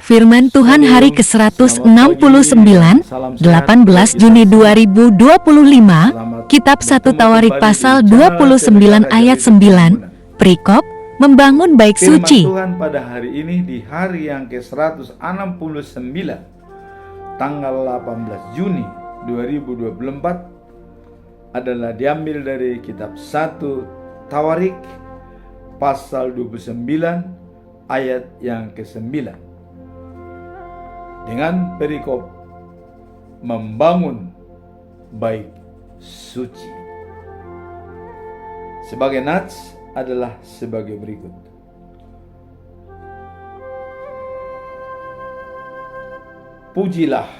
Firman Tuhan hari ke-169, 18 Juni 2025, Kitab 1 Tawarik pasal 29 ayat 9, perikop, membangun baik suci. Firman Tuhan pada hari ini di hari yang ke-169, tanggal 18 Juni 2024 adalah diambil dari kitab 1 Tawarik pasal 29 ayat yang ke-9 dengan perikop membangun baik suci. Sebagai nats adalah sebagai berikut. Pujilah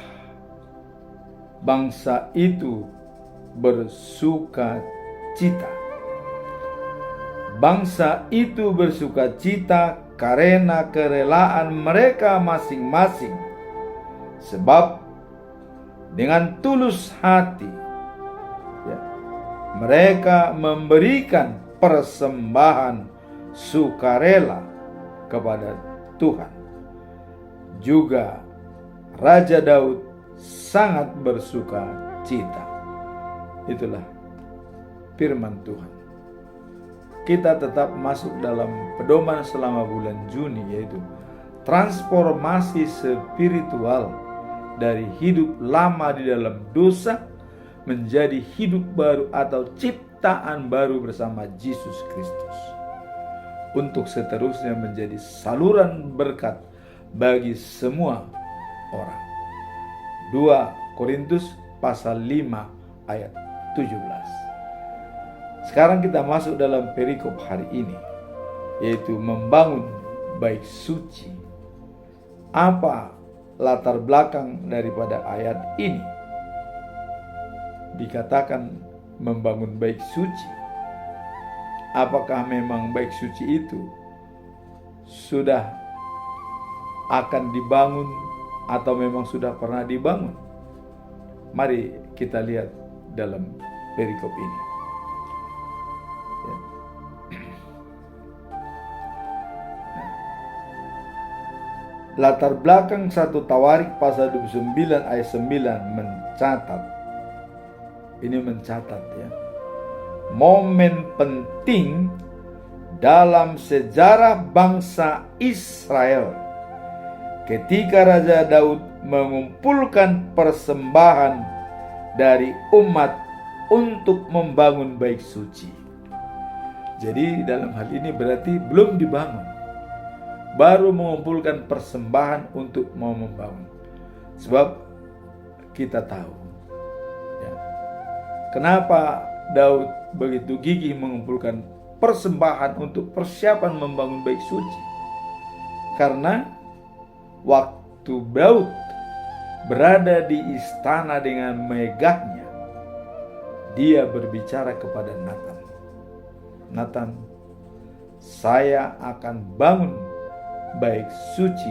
bangsa itu bersuka cita. Bangsa itu bersuka cita karena kerelaan mereka masing-masing. Sebab dengan tulus hati mereka memberikan persembahan sukarela kepada Tuhan. Juga Raja Daud sangat bersuka cita. Itulah firman Tuhan. Kita tetap masuk dalam pedoman selama bulan Juni, yaitu transformasi spiritual dari hidup lama di dalam dosa menjadi hidup baru atau ciptaan baru bersama Yesus Kristus, untuk seterusnya menjadi saluran berkat bagi semua orang. 2 Korintus pasal 5 ayat 17. Sekarang kita masuk dalam perikop hari ini, yaitu membangun baik suci. Apa latar belakang daripada ayat ini? Dikatakan membangun baik suci. Apakah memang baik suci itu sudah akan dibangun atau memang sudah pernah dibangun? Mari kita lihat dalam perikop ini. Latar belakang 1 Tawarik pasal 29 ayat 9 mencatat ya, momen penting dalam sejarah bangsa Israel ketika Raja Daud mengumpulkan persembahan dari umat untuk membangun baik suci. Jadi dalam hal ini berarti belum dibangun, baru mengumpulkan persembahan untuk mau membangun. Sebab kita tahu ya, kenapa Daud begitu gigih mengumpulkan persembahan untuk persiapan membangun baik suci. Karena waktu Daud berada di istana dengan megahnya, dia berbicara kepada Natan, "Natan, saya akan bangun baik suci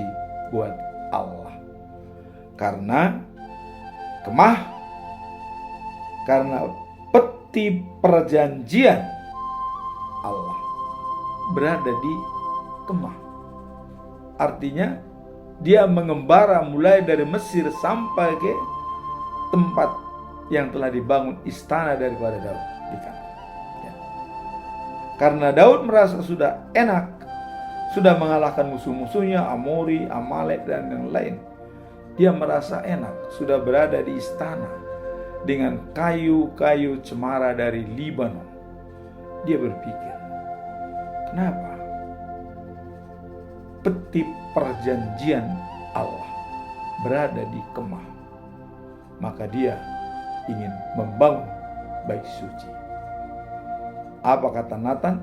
buat Allah. Karena peti perjanjian Allah berada di kemah." Artinya dia mengembara mulai dari Mesir sampai ke tempat yang telah dibangun istana daripada Daud di sana. Ya. Karena Daud merasa sudah enak, sudah mengalahkan musuh-musuhnya, Amori, Amalek, dan yang lain. Dia merasa enak, sudah berada di istana dengan kayu-kayu cemara dari Libanon. Dia berpikir, kenapa peti perjanjian Allah berada di kemah? Maka dia ingin membangun baik suci. Apa kata Natan?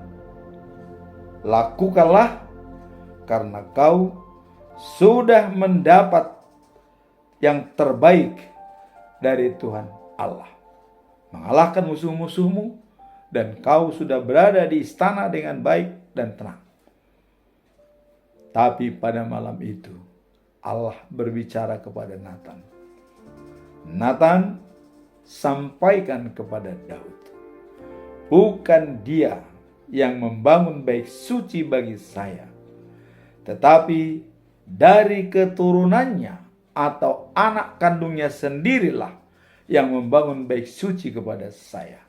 "Lakukanlah, karena kau sudah mendapat yang terbaik dari Tuhan Allah, mengalahkan musuh-musuhmu, dan kau sudah berada di istana dengan baik dan tenang." Tapi pada malam itu Allah berbicara kepada Natan. "Natan, sampaikan kepada Daud, bukan dia yang membangun baik suci bagi saya, tetapi dari keturunannya atau anak kandungnya sendirilah yang membangun bait suci kepada saya.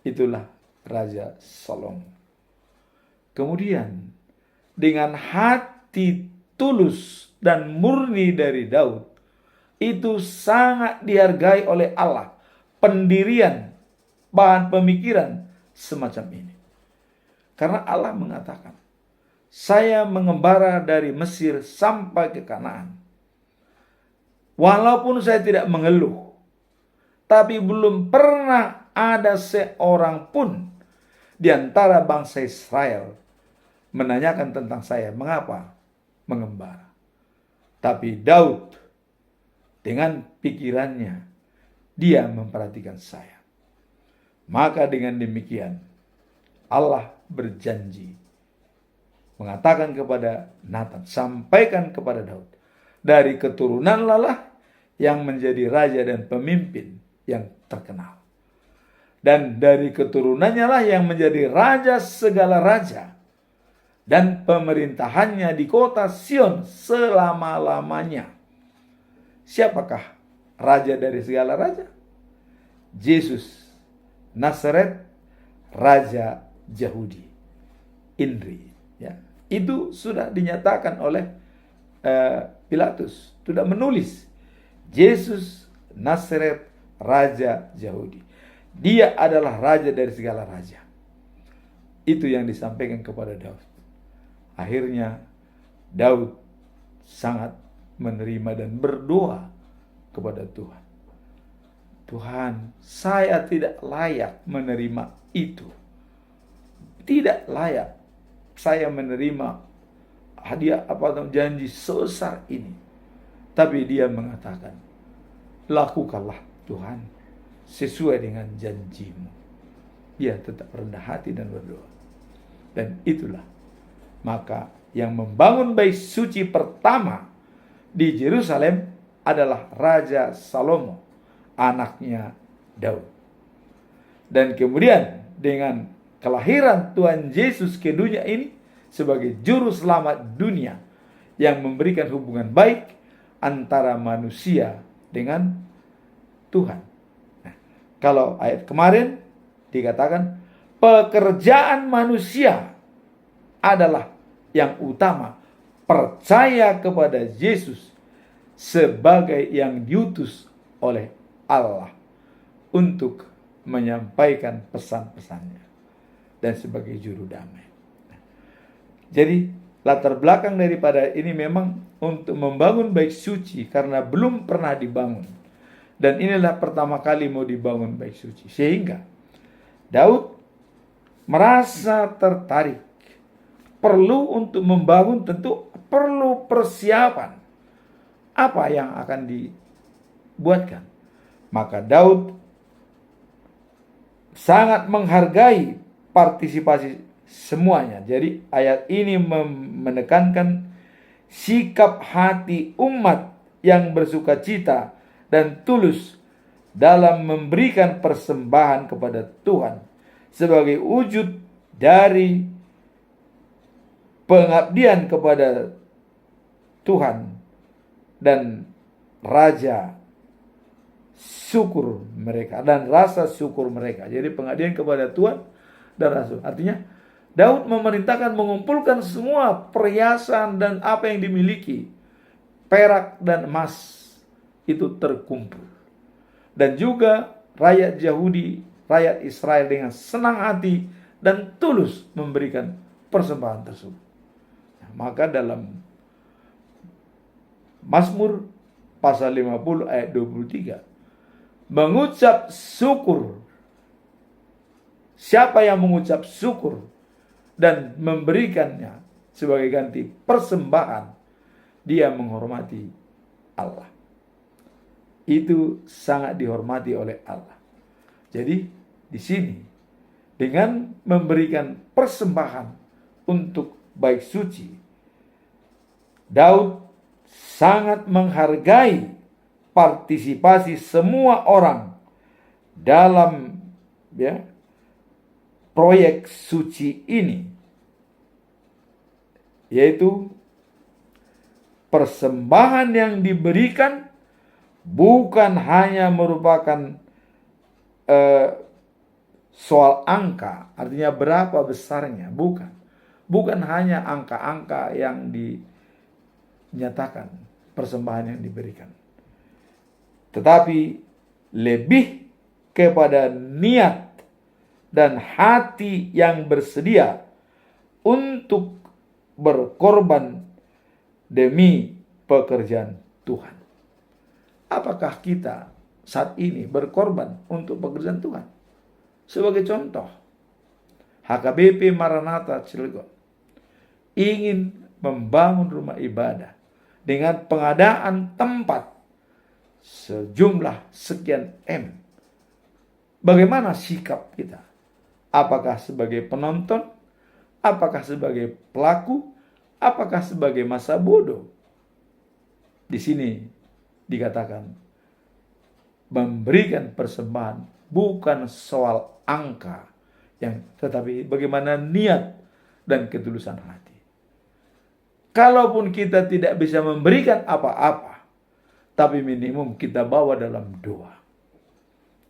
Itulah Raja Salomo. Kemudian dengan hati tulus dan murni dari Daud, itu sangat dihargai oleh Allah. Pendirian, bahan pemikiran semacam ini. Karena Allah mengatakan, saya mengembara dari Mesir sampai ke Kanaan. Walaupun saya tidak mengeluh, tapi belum pernah ada seorang pun di antara bangsa Israel menanyakan tentang saya, mengapa mengembara. Tapi Daud dengan pikirannya, dia memperhatikan saya. Maka dengan demikian Allah berjanji, mengatakan kepada Nathan, sampaikan kepada Daud, dari keturunan lalah yang menjadi raja dan pemimpin yang terkenal. Dan dari keturunannya lah yang menjadi raja segala raja, dan pemerintahannya di kota Sion selama-lamanya. Siapakah raja dari segala raja? Yesus Nazaret, Raja Yahudi, Inri. Ya, itu sudah dinyatakan oleh Pilatus, sudah menulis Yesus Nazaret, Raja Yahudi. Dia adalah raja dari segala raja. Itu yang disampaikan kepada Daud. Akhirnya Daud sangat menerima dan berdoa kepada Tuhan. Tuhan, saya tidak layak menerima itu. Tidak layak saya menerima hadiah atau janji sebesar ini. Tapi dia mengatakan, lakukanlah Tuhan sesuai dengan janjimu. Dia tetap rendah hati dan berdoa. Dan itulah maka yang membangun bait suci pertama di Yerusalem adalah Raja Salomo, anaknya Daud. Dan kemudian dengan kelahiran Tuhan Yesus ke dunia ini sebagai juru selamat dunia yang memberikan hubungan baik antara manusia dengan Tuhan. Nah, kalau ayat kemarin dikatakan pekerjaan manusia adalah yang utama, percaya kepada Yesus sebagai yang diutus oleh Allah untuk menyampaikan pesan-pesannya dan sebagai juru damai. Jadi latar belakang daripada ini memang untuk membangun bait suci karena belum pernah dibangun. Dan inilah pertama kali mau dibangun bait suci. Sehingga Daud merasa tertarik. Perlu untuk membangun tentu perlu persiapan. Apa yang akan dibuatkan? Maka Daud sangat menghargai partisipasi semuanya. Jadi ayat ini menekankan sikap hati umat yang bersukacita dan tulus dalam memberikan persembahan kepada Tuhan sebagai wujud dari pengabdian kepada Tuhan dan Raja syukur mereka dan rasa syukur mereka. Jadi pengabdian kepada Tuhan dan Rasul. Artinya Daud memerintahkan mengumpulkan semua perhiasan dan apa yang dimiliki, perak dan emas itu terkumpul. Dan juga rakyat Yahudi, rakyat Israel dengan senang hati dan tulus memberikan persembahan tersebut. Maka dalam Mazmur pasal 50 ayat 23, mengucap syukur. Siapa yang mengucap syukur dan memberikannya sebagai ganti persembahan, dia menghormati Allah. Itu sangat dihormati oleh Allah. Jadi di sini dengan memberikan persembahan untuk bait suci, Daud sangat menghargai partisipasi semua orang dalam proyek suci ini, yaitu persembahan yang diberikan bukan hanya merupakan soal angka, artinya berapa besarnya, bukan hanya angka-angka yang dinyatakan persembahan yang diberikan, tetapi lebih kepada niat dan hati yang bersedia untuk berkorban demi pekerjaan Tuhan. Apakah kita saat ini berkorban untuk pekerjaan Tuhan? Sebagai contoh, HKBP Maranatha Cilegon ingin membangun rumah ibadah dengan pengadaan tempat sejumlah sekian M. Bagaimana sikap kita? Apakah sebagai penonton? Apakah sebagai pelaku? Apakah sebagai masa bodoh? Di sini dikatakan memberikan persembahan bukan soal angka, tetapi bagaimana niat dan ketulusan hati. Kalaupun kita tidak bisa memberikan apa-apa, tapi minimum kita bawa dalam doa.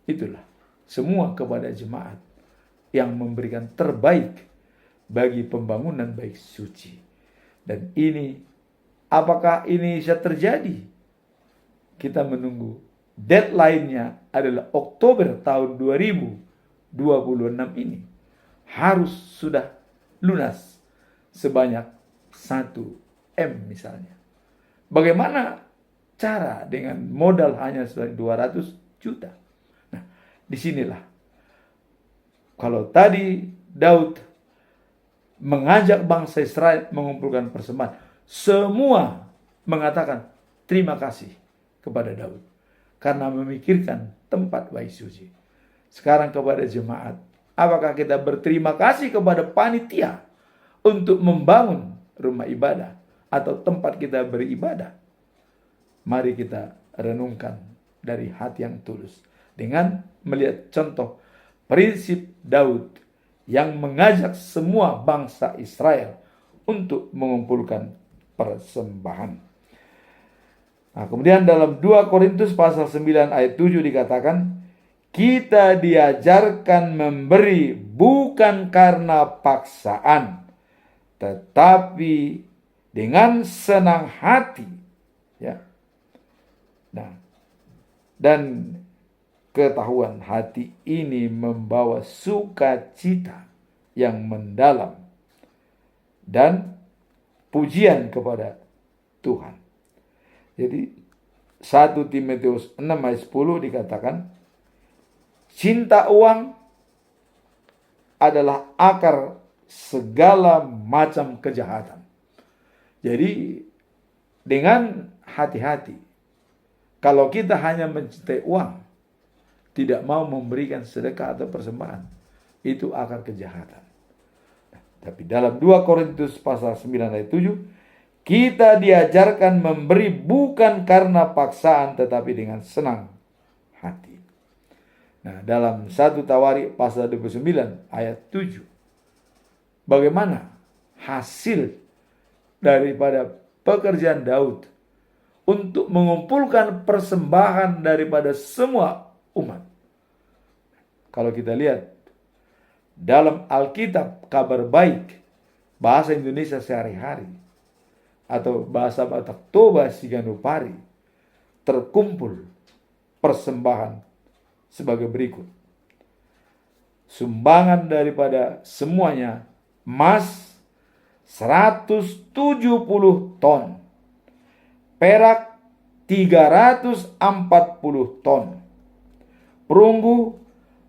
Itulah semua kepada jemaat yang memberikan terbaik bagi pembangunan baik suci. Dan ini, apakah ini bisa terjadi? Kita menunggu. Deadline-nya adalah Oktober tahun 2026 ini. Harus sudah lunas sebanyak 1 M misalnya. Bagaimana cara dengan modal hanya 200 juta? Nah, disinilah. Kalau tadi Daud mengajak bangsa Israel mengumpulkan persembahan, semua mengatakan terima kasih kepada Daud karena memikirkan tempat bait suci. Sekarang kepada jemaat, apakah kita berterima kasih kepada panitia untuk membangun rumah ibadah atau tempat kita beribadah? Mari kita renungkan dari hati yang tulus dengan melihat contoh prinsip Daud yang mengajak semua bangsa Israel untuk mengumpulkan persembahan. Nah, kemudian dalam 2 Korintus pasal 9 ayat 7 dikatakan, kita diajarkan memberi bukan karena paksaan, tetapi dengan senang hati. Ya. Nah, dan ketahuan hati ini membawa sukacita yang mendalam dan pujian kepada Tuhan. Jadi 1 Timotius 6 ayat 10 dikatakan, cinta uang adalah akar segala macam kejahatan. Jadi dengan hati-hati, kalau kita hanya mencintai uang, tidak mau memberikan sedekah atau persembahan, itu akar kejahatan. Tapi dalam 2 Korintus pasal 9 ayat 7, kita diajarkan memberi bukan karena paksaan, tetapi dengan senang hati. Nah, dalam 1 Tawarik pasal 29 ayat 7, bagaimana hasil daripada pekerjaan Daud untuk mengumpulkan persembahan daripada semua umat? Kalau kita lihat dalam Alkitab Kabar Baik bahasa Indonesia sehari-hari atau bahasa Batak Toba Siganupari, terkumpul persembahan sebagai berikut. Sumbangan daripada semuanya emas 170 ton, perak 340 ton, perunggu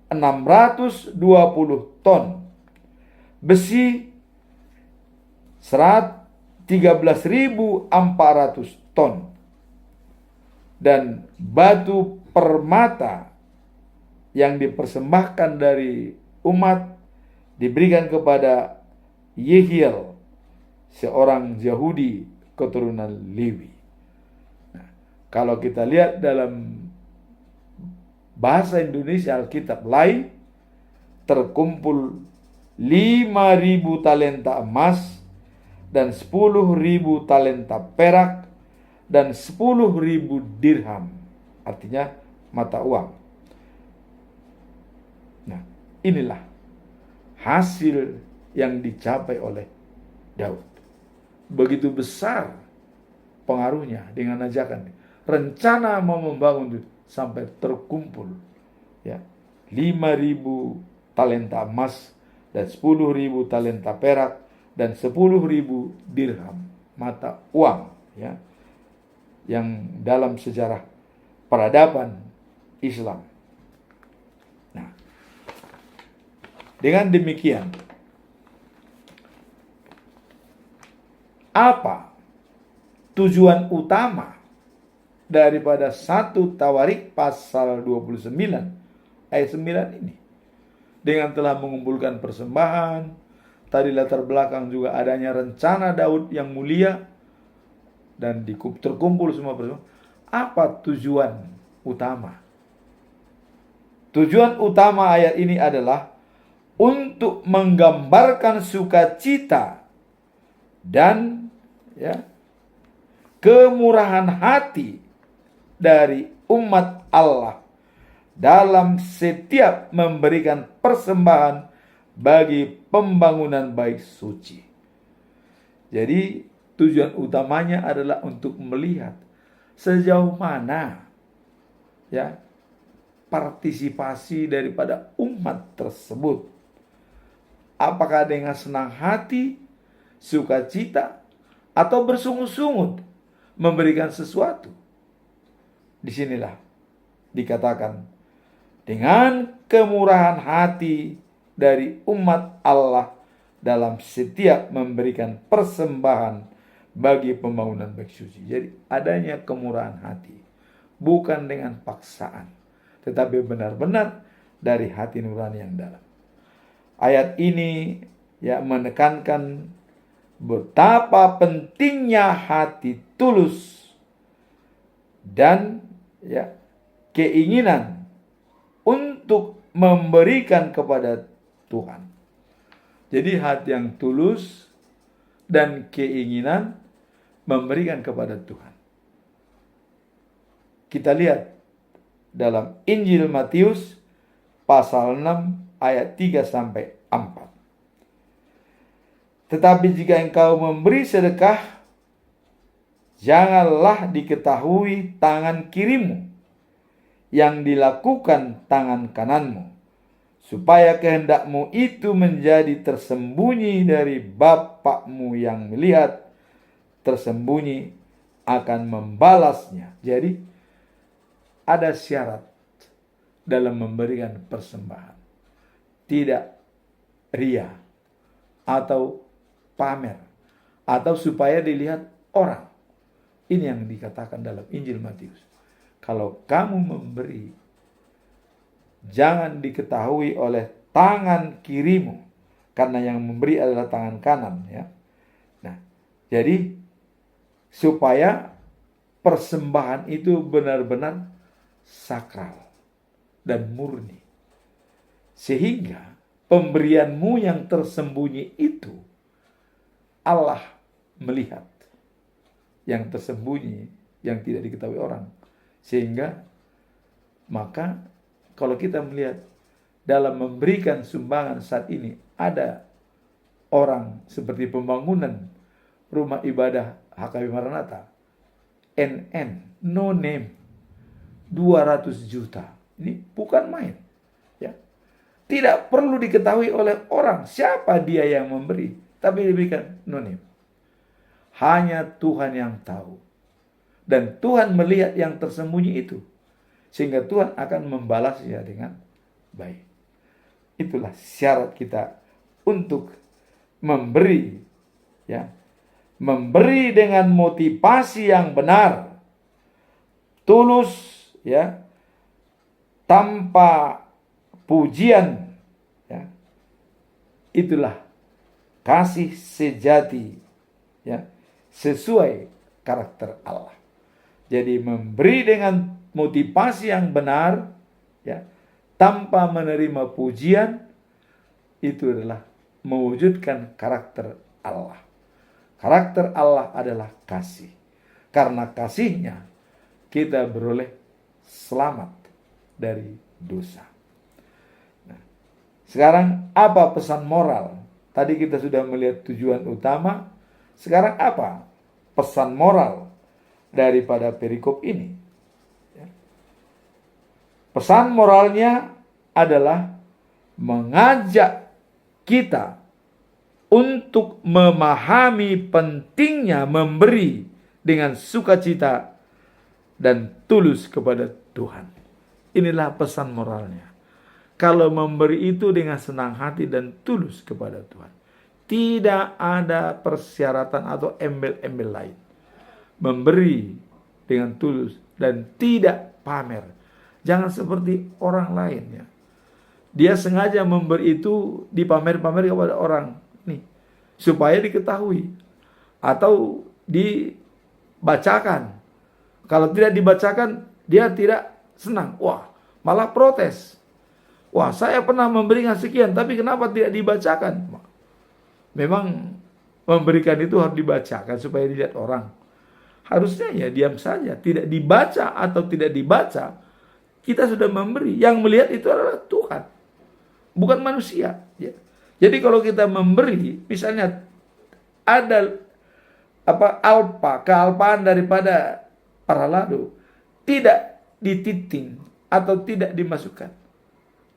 620 ton, besi 13.400 ton, dan batu permata yang dipersembahkan dari umat diberikan kepada Yehiel, seorang Yahudi keturunan Lewi. Nah, kalau kita lihat dalam bahasa Indonesia Alkitab lain, terkumpul 5.000 talenta emas dan 10.000 talenta perak dan 10.000 dirham, artinya mata uang. Nah, inilah hasil yang dicapai oleh Daud. Begitu besar pengaruhnya dengan ajakan rencana mau membangun itu sampai terkumpul ya 5.000 talenta emas dan 10.000 talenta perak dan 10.000 dirham mata uang ya, yang dalam sejarah peradaban Islam. Nah, dengan demikian, apa tujuan utama daripada 1 Tawarik pasal 29 ayat 9 ini? Dengan telah mengumpulkan persembahan, tadi latar belakang juga adanya rencana Daud yang mulia, dan terkumpul semua persembahan. Apa tujuan utama? Tujuan utama ayat ini adalah untuk menggambarkan sukacita dan ya, kemurahan hati dari umat Allah dalam setiap memberikan persembahan bagi pembangunan bait suci. Jadi tujuan utamanya adalah untuk melihat sejauh mana ya partisipasi daripada umat tersebut. Apakah dengan senang hati, sukacita, atau bersungut-sungut memberikan sesuatu? Disinilah dikatakan dengan kemurahan hati dari umat Allah dalam setiap memberikan persembahan bagi pembangunan bait suci. Jadi adanya kemurahan hati, bukan dengan paksaan, tetapi benar-benar dari hati nurani yang dalam. Ayat ini ya menekankan betapa pentingnya hati tulus dan ya keinginan untuk memberikan kepada Tuhan. Jadi hati yang tulus dan keinginan memberikan kepada Tuhan. Kita lihat dalam Injil Matius pasal 6 ayat 3 sampai 4. Tetapi jika engkau memberi sedekah, janganlah diketahui tangan kirimu yang dilakukan tangan kananmu, supaya kehendakmu itu menjadi tersembunyi dari Bapakmu yang melihat tersembunyi akan membalasnya. Jadi ada syarat dalam memberikan persembahan. Tidak ria atau pamer atau supaya dilihat orang. Ini yang dikatakan dalam Injil Matius. Kalau kamu memberi, jangan diketahui oleh tangan kirimu, karena yang memberi adalah tangan kanan ya. Nah, jadi supaya persembahan itu benar-benar sakral dan murni, sehingga pemberianmu yang tersembunyi itu Allah melihat, yang tersembunyi yang tidak diketahui orang. Sehingga maka kalau kita melihat dalam memberikan sumbangan saat ini, ada orang seperti pembangunan rumah ibadah HKB Maranatha, NN, no name, 200 juta. Ini bukan main. Ya. Tidak perlu diketahui oleh orang siapa dia yang memberi, tapi diberikan no name. Hanya Tuhan yang tahu. Dan Tuhan melihat yang tersembunyi itu, sehingga Tuhan akan membalasnya dengan baik. Itulah syarat kita untuk memberi, ya. Memberi dengan motivasi yang benar, tulus, ya, tanpa pujian, ya. Itulah kasih sejati, ya, sesuai karakter Allah. Jadi memberi dengan motivasi yang benar, ya, tanpa menerima pujian, itu adalah mewujudkan karakter Allah. Karakter Allah adalah kasih. Karena kasih-Nya kita beroleh selamat dari dosa. Nah, sekarang apa pesan moral? Tadi kita sudah melihat tujuan utama. Sekarang apa pesan moral daripada perikop ini? Pesan moralnya adalah mengajak kita untuk memahami pentingnya memberi dengan sukacita dan tulus kepada Tuhan. Inilah pesan moralnya. Kalau memberi itu dengan senang hati dan tulus kepada Tuhan, tidak ada persyaratan atau embel-embel lain. Memberi dengan tulus dan tidak pamer. Jangan seperti orang lain ya. Dia sengaja memberi itu dipamer-pamer kepada orang nih, supaya diketahui atau dibacakan. Kalau tidak dibacakan, dia tidak senang. Wah, malah protes. Wah, saya pernah memberikan sekian, tapi kenapa tidak dibacakan? Memang memberikan itu harus dibacakan supaya dilihat orang. Harusnya ya diam saja, tidak dibaca atau tidak dibaca. Kita sudah memberi. Yang melihat itu adalah Tuhan, bukan manusia. Ya. Jadi kalau kita memberi, misalnya ada kealpaan daripada para lado, tidak dititing atau tidak dimasukkan.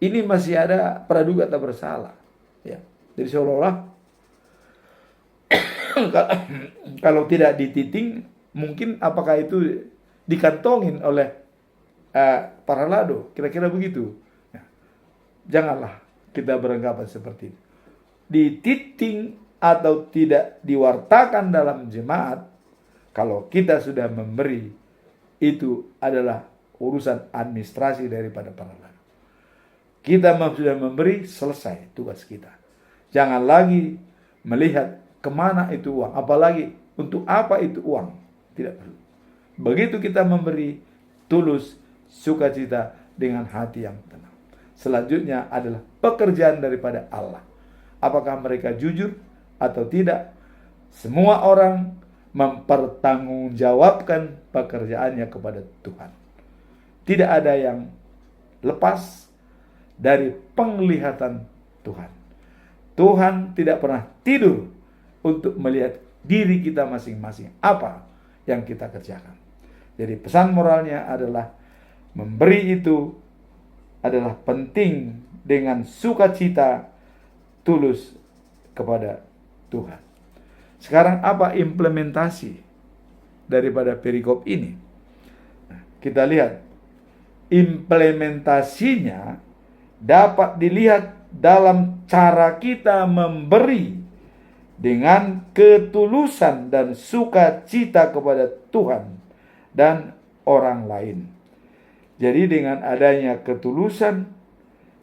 Ini masih ada praduga tak bersalah. Ya. Jadi seolah-olah kalau tidak dititing, mungkin apakah itu dikantongin oleh para lado, kira-kira begitu. Nah, janganlah kita beranggapan seperti itu. Dititing atau tidak diwartakan dalam jemaat, kalau kita sudah memberi, itu adalah urusan administrasi daripada para lado. Kita sudah memberi, selesai tugas kita. Jangan lagi melihat kemana itu uang, apalagi untuk apa itu uang, tidak perlu. Begitu kita memberi, tulus, sukacita dengan hati yang tenang. Selanjutnya adalah pekerjaan daripada Allah. Apakah mereka jujur atau tidak? Semua orang mempertanggungjawabkan pekerjaannya kepada Tuhan. Tidak ada yang lepas dari penglihatan Tuhan. Tuhan tidak pernah tidur untuk melihat diri kita masing-masing, apa yang kita kerjakan. Jadi pesan moralnya adalah memberi itu adalah penting dengan sukacita, tulus kepada Tuhan. Sekarang apa implementasi daripada perikop ini? Nah, kita lihat implementasinya dapat dilihat dalam cara kita memberi dengan ketulusan dan sukacita kepada Tuhan dan orang lain. Jadi dengan adanya ketulusan,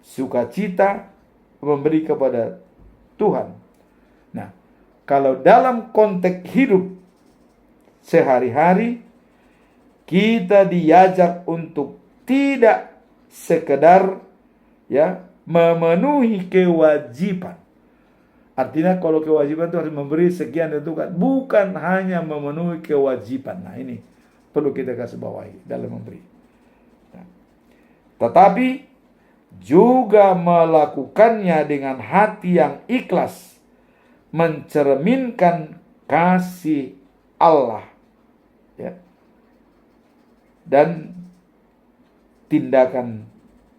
sukacita memberi kepada Tuhan. Nah, kalau dalam konteks hidup sehari-hari, kita diajak untuk tidak sekedar memenuhi kewajiban. Artinya kalau kewajiban itu harus memberi sekian tentukan, bukan hanya memenuhi kewajiban. Nah, ini perlu kita kasih bawahi dalam memberi. Nah, tetapi juga melakukannya dengan hati yang ikhlas, mencerminkan kasih Allah, dan tindakan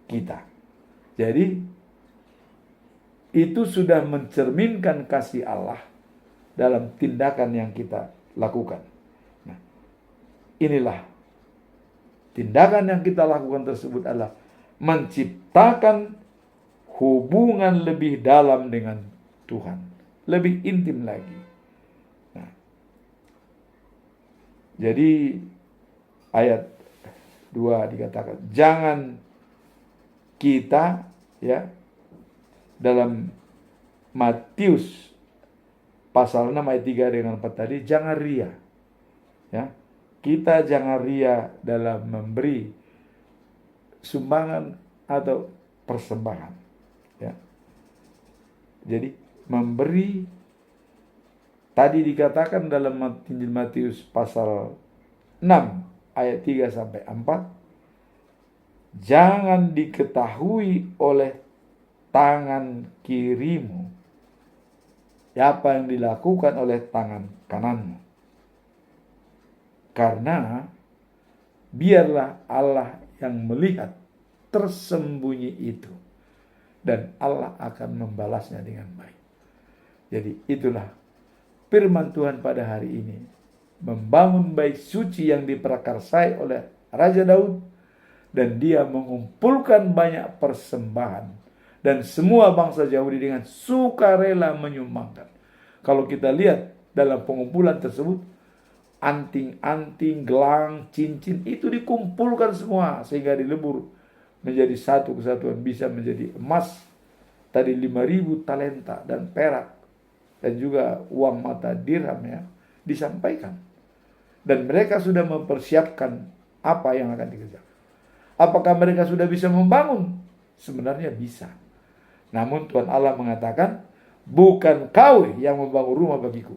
kita. Jadi itu sudah mencerminkan kasih Allah dalam tindakan yang kita lakukan. Nah, inilah tindakan yang kita lakukan tersebut adalah menciptakan hubungan lebih dalam dengan Tuhan, lebih intim lagi. Nah, jadi ayat 2 dikatakan, jangan kita dalam Matius pasal 6 ayat 3 dengan 4 tadi, jangan ria. Kita jangan ria dalam memberi sumbangan atau persembahan. Jadi memberi tadi dikatakan dalam Injil Matius pasal ayat 3 sampai 4, jangan diketahui oleh tangan kirimu apa yang dilakukan oleh tangan kananmu. Karena biarlah Allah yang melihat tersembunyi itu, dan Allah akan membalasnya dengan baik. Jadi itulah firman Tuhan pada hari ini, membangun bait suci yang diprakarsai oleh Raja Daud, dan dia mengumpulkan banyak persembahan, dan semua bangsa Yahudi dengan sukarela menyumbangkan. Kalau kita lihat dalam pengumpulan tersebut, anting-anting, gelang, cincin itu dikumpulkan semua sehingga dilebur menjadi satu kesatuan, bisa menjadi emas tadi 5.000 talenta dan perak, dan juga uang mata dirham ya disampaikan. Dan mereka sudah mempersiapkan apa yang akan dikerjakan. Apakah mereka sudah bisa membangun? Sebenarnya bisa. Namun Tuhan Allah mengatakan, bukan kau yang membangun rumah bagiku,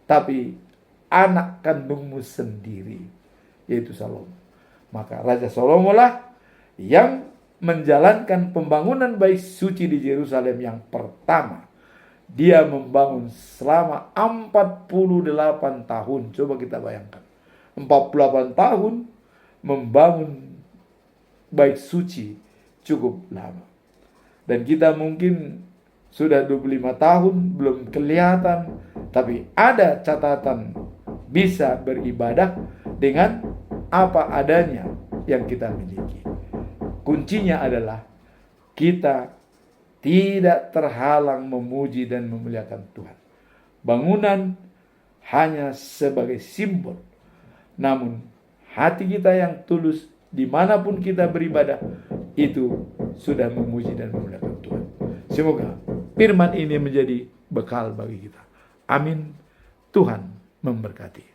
tapi anak kandungmu sendiri, yaitu Salomo. Maka Raja Salomo lah yang menjalankan pembangunan bait suci di Yerusalem yang pertama. Dia membangun selama 48 tahun. Coba kita bayangkan. 48 tahun membangun bait suci cukup lama. Dan kita mungkin sudah 25 tahun belum kelihatan, tapi ada catatan bisa beribadah dengan apa adanya yang kita miliki. Kuncinya adalah kita tidak terhalang memuji dan memuliakan Tuhan. Bangunan hanya sebagai simbol, namun hati kita yang tulus dimanapun kita beribadah itu sudah memuji dan memuliakan Tuhan. Semoga firman ini menjadi bekal bagi kita. Amin. Tuhan memberkati.